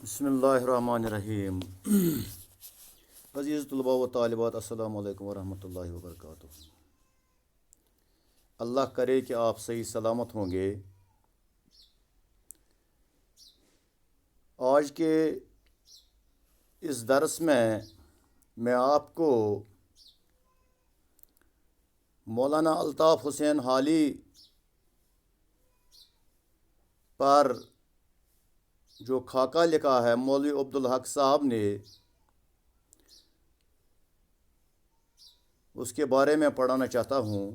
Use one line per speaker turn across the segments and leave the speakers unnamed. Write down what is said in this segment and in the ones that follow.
بسم اللہ الرحمن الرحیم. عزیز طلباء و طالبات، السلام علیکم ورحمۃ اللہ وبرکاتہ. اللہ کرے کہ آپ صحیح سلامت ہوں گے. آج کے اس درس میں آپ کو مولانا الطاف حسین حالی پر جو خاکہ لکھا ہے مولوی عبدالحق صاحب نے، اس کے بارے میں پڑھانا چاہتا ہوں.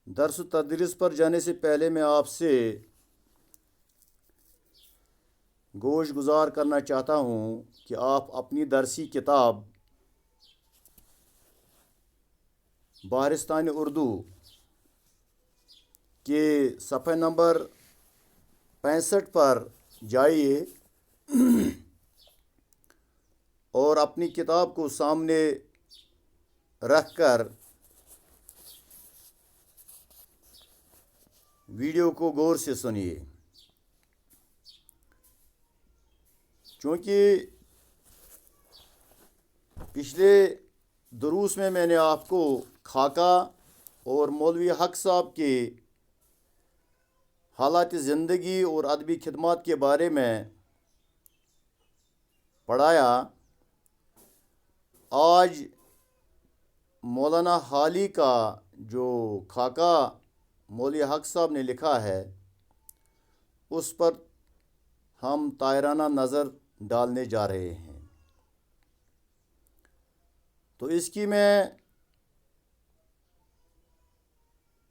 درس و تدریس پر جانے سے پہلے میں آپ سے گوش گزار کرنا چاہتا ہوں کہ آپ اپنی درسی کتاب بہارستان اردو کے صفحہ نمبر 65 پر جائیے اور اپنی کتاب کو سامنے رکھ کر ویڈیو کو غور سے سنیے. چونکہ پچھلے دروس میں نے آپ کو خاکہ اور مولوی حق صاحب کے حالات زندگی اور ادبی خدمات کے بارے میں پڑھایا. آج مولانا حالی کا جو خاکہ مولوی حق صاحب نے لکھا ہے اس پر ہم طاہرانہ نظر ڈالنے جا رہے ہیں. تو اس کی میں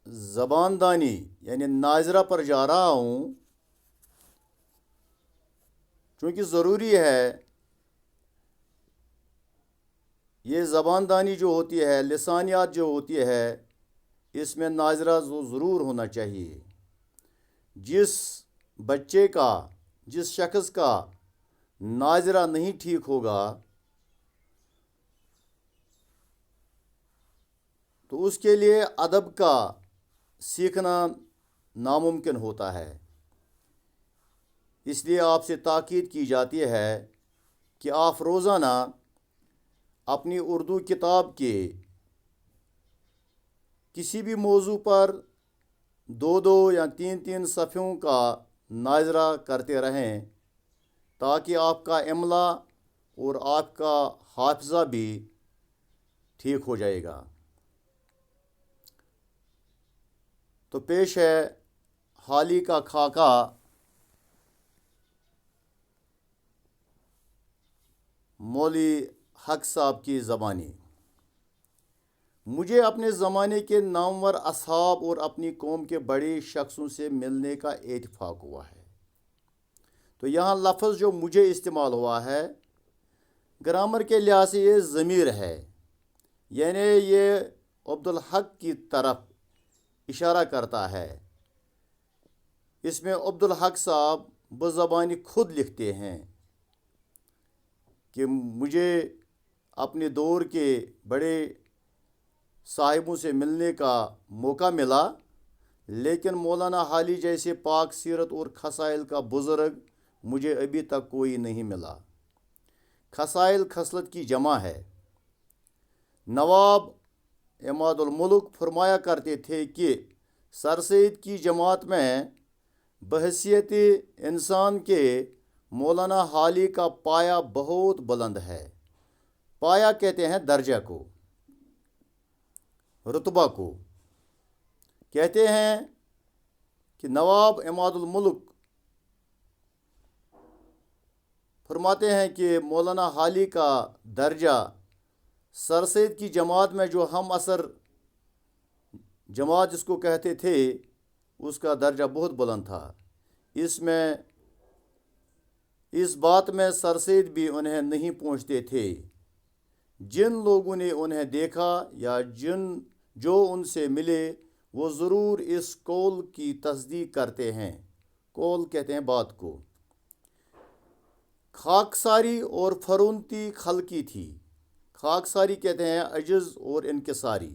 زبان دانی یعنی ناظرہ پر جا رہا ہوں، چونکہ ضروری ہے یہ زبان دانی جو ہوتی ہے، لسانیات جو ہوتی ہے، اس میں ناظرہ ضرور ہونا چاہیے. جس بچے کا، جس شخص کا ناظرہ نہیں ٹھیک ہوگا تو اس کے لیے ادب کا سیکھنا ناممکن ہوتا ہے. اس لیے آپ سے تاکید کی جاتی ہے کہ آپ روزانہ اپنی اردو کتاب کے کسی بھی موضوع پر 2 یا 3 صفحوں کا ناظرہ کرتے رہیں تاکہ آپ کا املا اور آپ کا حافظہ بھی ٹھیک ہو جائے گا. تو پیش ہے حالی کا خاکہ مولوی حق صاحب کی زبانی. مجھے اپنے زمانے کے نامور اصحاب اور اپنی قوم کے بڑے شخصوں سے ملنے کا اتفاق ہوا ہے. تو یہاں لفظ جو مجھے استعمال ہوا ہے گرامر کے لحاظ سے یہ ضمیر ہے، یعنی یہ عبدالحق کی طرف اشارہ کرتا ہے. اس میں عبدالحق صاحب بزبانی خود لکھتے ہیں کہ مجھے اپنے دور کے بڑے صاحبوں سے ملنے کا موقع ملا، لیکن مولانا حالی جیسے پاک سیرت اور خصائل کا بزرگ مجھے ابھی تک کوئی نہیں ملا. خصائل خصلت کی جمع ہے. نواب عماد الملک فرمایا کرتے تھے کہ سر سید کی جماعت میں بحیثیت انسان کے مولانا حالی کا پایہ بہت بلند ہے. پایہ کہتے ہیں درجہ کو، رتبہ کو. کہتے ہیں کہ نواب عماد الملک فرماتے ہیں کہ مولانا حالی کا درجہ سر سید کی جماعت میں جو ہم عصر جماعت جس کو کہتے تھے اس کا درجہ بہت بلند تھا. اس بات میں سر سید بھی انہیں نہیں پہنچتے تھے. جن لوگوں نے انہیں دیکھا یا جو ان سے ملے وہ ضرور اس قول کی تصدیق کرتے ہیں. قول کہتے ہیں بات کو. خاکساری اور فرونتی خلقی تھی. خاکساری کہتے ہیں عجز اور انکساری.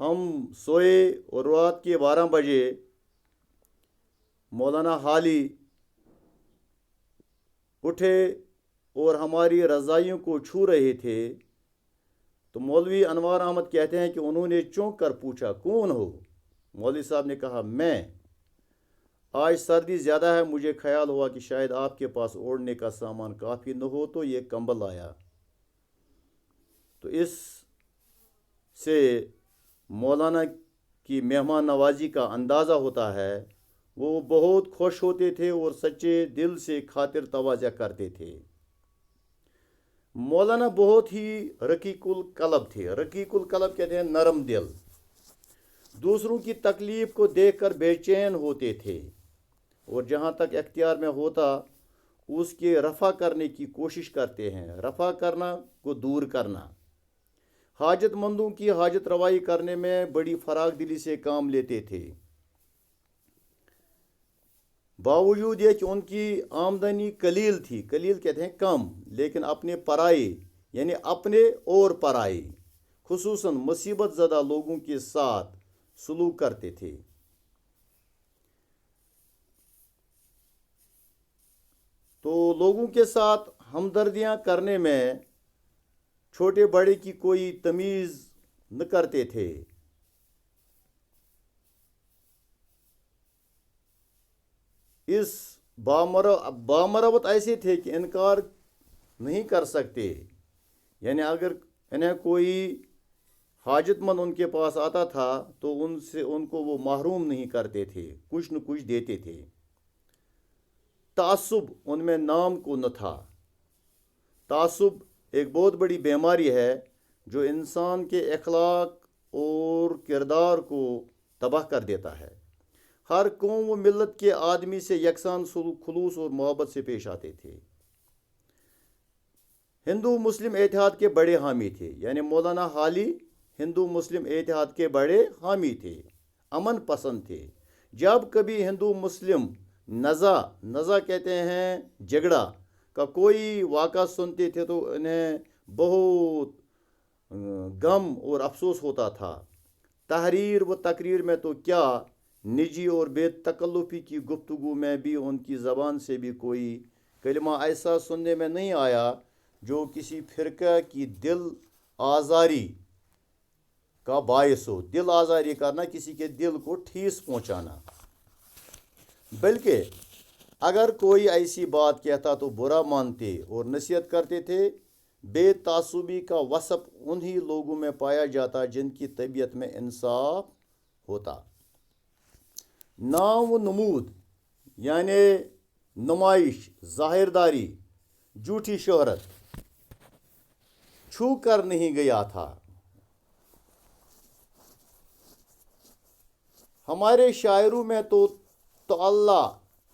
ہم سوئے اور رات کے 12 بجے مولانا حالی اٹھے اور ہماری رضائیوں کو چھو رہے تھے، تو مولوی انوار احمد کہتے ہیں کہ انہوں نے چونک کر پوچھا کون ہو؟ مولوی صاحب نے کہا میں، آج سردی زیادہ ہے، مجھے خیال ہوا کہ شاید آپ کے پاس اوڑھنے کا سامان کافی نہ ہو تو یہ کمبل آیا۔ تو اس سے مولانا کی مہمان نوازی کا اندازہ ہوتا ہے، وہ بہت خوش ہوتے تھے اور سچے دل سے خاطر تواضع کرتے تھے۔ مولانا بہت ہی رقیق القلب تھے۔ رقیق القلب کہتے ہیں نرم دل، دوسروں کی تکلیف کو دیکھ کر بے چین ہوتے تھے اور جہاں تک اختیار میں ہوتا اس کے رفع کرنے کی کوشش کرتے ہیں، رفع کرنا کو دور کرنا۔ حاجت مندوں کی حاجت روائی کرنے میں بڑی فراخ دلی سے کام لیتے تھے۔ باوجود یہ کہ ان کی آمدنی قلیل تھی، قلیل کہتے ہیں کم، لیکن اپنے پرائے یعنی اپنے اور پرائے خصوصاً مصیبت زدہ لوگوں کے ساتھ سلوک کرتے تھے۔ تو لوگوں کے ساتھ ہمدردیاں کرنے میں چھوٹے بڑے کی کوئی تمیز نہ کرتے تھے۔ اس بامروت ایسے تھے کہ انکار نہیں کر سکتے، یعنی اگر انہیں کوئی حاجت مند ان کے پاس آتا تھا تو ان کو وہ محروم نہیں کرتے تھے، کچھ نہ کچھ دیتے تھے۔ تعصب ان میں نام کو نہ تھا۔ تعصب ایک بہت بڑی بیماری ہے جو انسان کے اخلاق اور کردار کو تباہ کر دیتا ہے۔ ہر قوم و ملت کے آدمی سے یکساں خلوص اور محبت سے پیش آتے تھے۔ ہندو مسلم اتحاد کے بڑے حامی تھے، یعنی مولانا حالی ہندو مسلم اتحاد کے بڑے حامی تھے، امن پسند تھے۔ جب کبھی ہندو مسلم نزا کہتے ہیں جھگڑا کا کوئی واقعہ سنتے تھے تو انہیں بہت غم اور افسوس ہوتا تھا۔ تحریر و تقریر میں تو کیا، نجی اور بے تکلفی کی گفتگو میں بھی ان کی زبان سے بھی کوئی کلمہ ایسا سننے میں نہیں آیا جو کسی فرقہ کی دل آزاری کا باعث ہو۔ دل آزاری کرنا، کسی کے دل کو ٹھیس پہنچانا، بلکہ اگر کوئی ایسی بات کہتا تو برا مانتے اور نصیحت کرتے تھے۔ بے تعصبی کا وصف انہی لوگوں میں پایا جاتا جن کی طبیعت میں انصاف ہوتا۔ نام و نمود یعنی نمائش، ظاہرداری، جھوٹی شہرت چھو کر نہیں گیا تھا۔ ہمارے شاعروں میں تو اللہ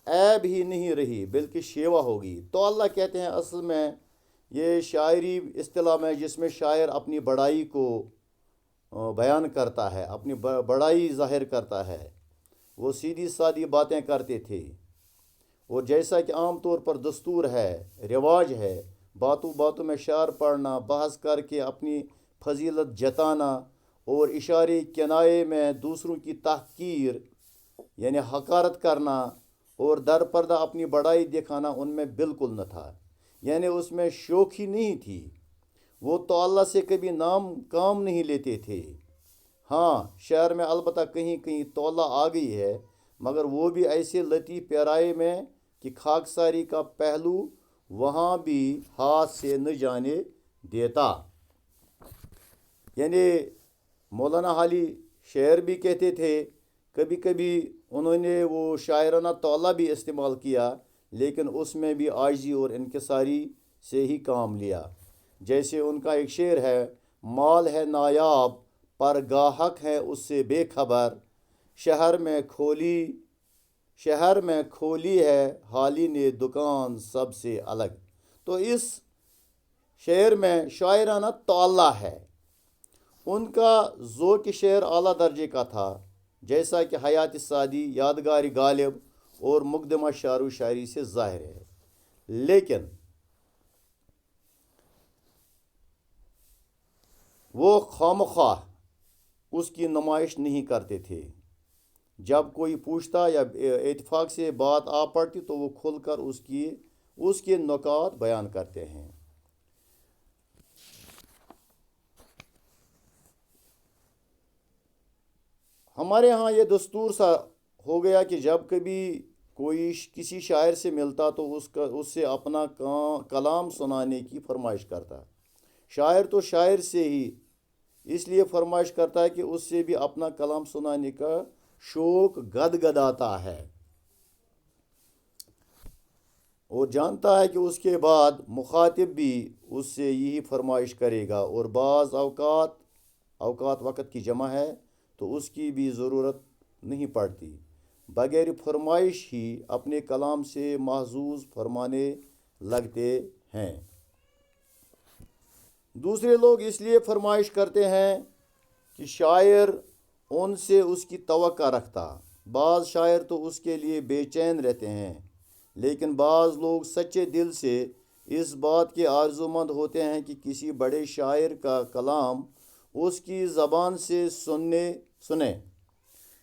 عیب ہی نہیں رہی بلکہ شیوا ہوگی۔ تو اللہ کہتے ہیں اصل میں یہ شاعری اصطلاح میں جس میں شاعر اپنی بڑائی کو بیان کرتا ہے، اپنی بڑائی ظاہر کرتا ہے۔ وہ سیدھی سادی باتیں کرتے تھے اور جیسا کہ عام طور پر دستور ہے، رواج ہے، باتوں باتوں میں شعر پڑھنا، بحث کر کے اپنی فضیلت جتانا اور اشارے کنایے میں دوسروں کی تحقیر یعنی حقارت کرنا اور در پردہ اپنی بڑائی دکھانا ان میں بالکل نہ تھا، یعنی اس میں شوخی نہیں تھی۔ وہ تو اللہ سے کبھی نام کام نہیں لیتے تھے۔ ہاں، شہر میں البتہ کہیں کہیں تولا آ گئی ہے، مگر وہ بھی ایسے لطیف پیرائے میں کہ خاکساری کا پہلو وہاں بھی ہاتھ سے نہ جانے دیتا۔ یعنی مولانا حالی شعر بھی کہتے تھے، کبھی کبھی انہوں نے وہ شاعرانہ تولا بھی استعمال کیا، لیکن اس میں بھی عاجزی اور انکساری سے ہی کام لیا۔ جیسے ان کا ایک شعر ہے، مال ہے نایاب پر گاہک ہے اس سے بے خبر، شہر میں کھولی ہے حالی نے دکان سب سے الگ۔ تو اس شعر میں شاعرانہ تولا ہے۔ ان کا ذوق شعر اعلیٰ درجے کا تھا، جیسا کہ حیات سعدی، یادگار غالب اور مقدمہ شعر و شاعری سے ظاہر ہے۔ لیکن وہ خواہ اس کی نمائش نہیں کرتے تھے. جب کوئی پوچھتا یا اتفاق سے بات آ پڑتی تو وہ کھل کر اس کے نکات بیان کرتے ہیں. ہمارے ہاں یہ دستور سا ہو گیا کہ جب کبھی کوئی کسی شاعر سے ملتا تو اس سے اپنا کلام سنانے کی فرمائش کرتا. شاعر تو شاعر سے ہی اس لیے فرمائش کرتا ہے کہ اس سے بھی اپنا کلام سنانے کا شوق گدگداتا ہے اور جانتا ہے کہ اس کے بعد مخاطب بھی اس سے یہی فرمائش کرے گا، اور بعض اوقات وقت کی جمع ہے تو اس کی بھی ضرورت نہیں پڑتی، بغیر فرمائش ہی اپنے کلام سے محظوظ فرمانے لگتے ہیں. دوسرے لوگ اس لیے فرمائش کرتے ہیں کہ شاعر ان سے اس کی توقع رکھتا. بعض شاعر تو اس کے لیے بے چین رہتے ہیں، لیکن بعض لوگ سچے دل سے اس بات کے آرزومند ہوتے ہیں کہ کسی بڑے شاعر کا کلام اس کی زبان سے سنیں.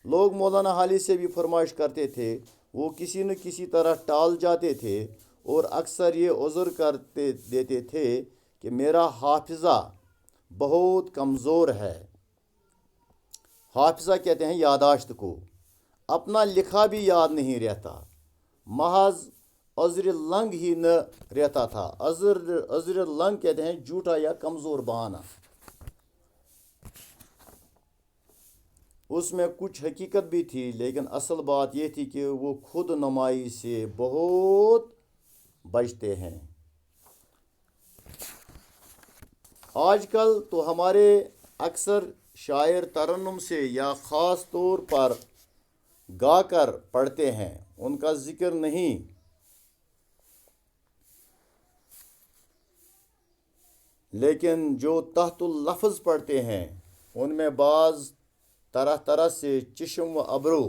لوگ مولانا حالی سے بھی فرمائش کرتے تھے. وہ کسی نہ کسی طرح ٹال جاتے تھے اور اکثر یہ عذر کرتے دیتے تھے کہ میرا حافظہ بہت کمزور ہے. حافظہ کہتے ہیں یاداشت کو. اپنا لکھا بھی یاد نہیں رہتا. محض عذر لنگ ہی نہ رہتا تھا. عذر لنگ کہتے ہیں جھوٹا یا کمزور بہانہ. اس میں کچھ حقیقت بھی تھی، لیکن اصل بات یہ تھی کہ وہ خود نمائی سے بہت بچتے ہیں. آج کل تو ہمارے اکثر شاعر ترنم سے یا خاص طور پر گا کر پڑھتے ہیں، ان کا ذکر نہیں. لیکن جو تحت اللفظ پڑھتے ہیں ان میں بعض طرح سے چشم و ابرو،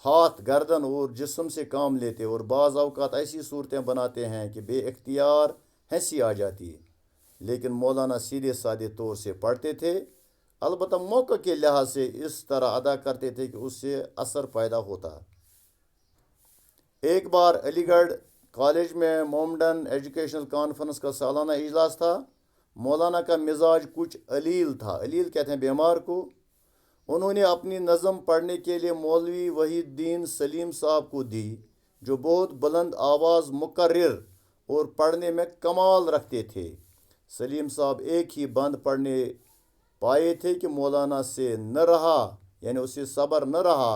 ہاتھ، گردن اور جسم سے کام لیتے، اور بعض اوقات ایسی صورتیں بناتے ہیں کہ بے اختیار ہنسی آ جاتی. لیکن مولانا سیدھے سادے طور سے پڑھتے تھے، البتہ موقع کے لحاظ سے اس طرح ادا کرتے تھے کہ اس سے اثر پیدا ہوتا. ایک بار علی گڑھ کالج میں مومڈن ایجوکیشنل کانفرنس کا سالانہ اجلاس تھا. مولانا کا مزاج کچھ علیل تھا. علیل کہتے ہیں بیمار کو. انہوں نے اپنی نظم پڑھنے کے لیے مولوی وحید الدین سلیم صاحب کو دی، جو بہت بلند آواز، مقرر اور پڑھنے میں کمال رکھتے تھے. سلیم صاحب ایک ہی بند پڑھنے پائے تھے کہ مولانا سے نہ رہا، یعنی اسے صبر نہ رہا.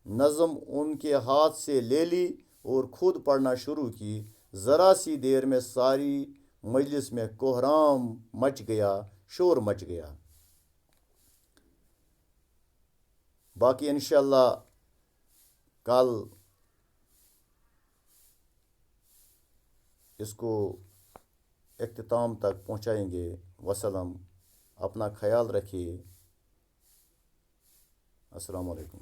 نظم ان کے ہاتھ سے لے لی اور خود پڑھنا شروع کی. ذرا سی دیر میں ساری مجلس میں کوہرام مچ گیا، شور مچ گیا. باقی انشاءاللہ کل اس کو اختتام تک پہنچائیں گے. وسلم. اپنا خیال رکھیے. السلام علیکم.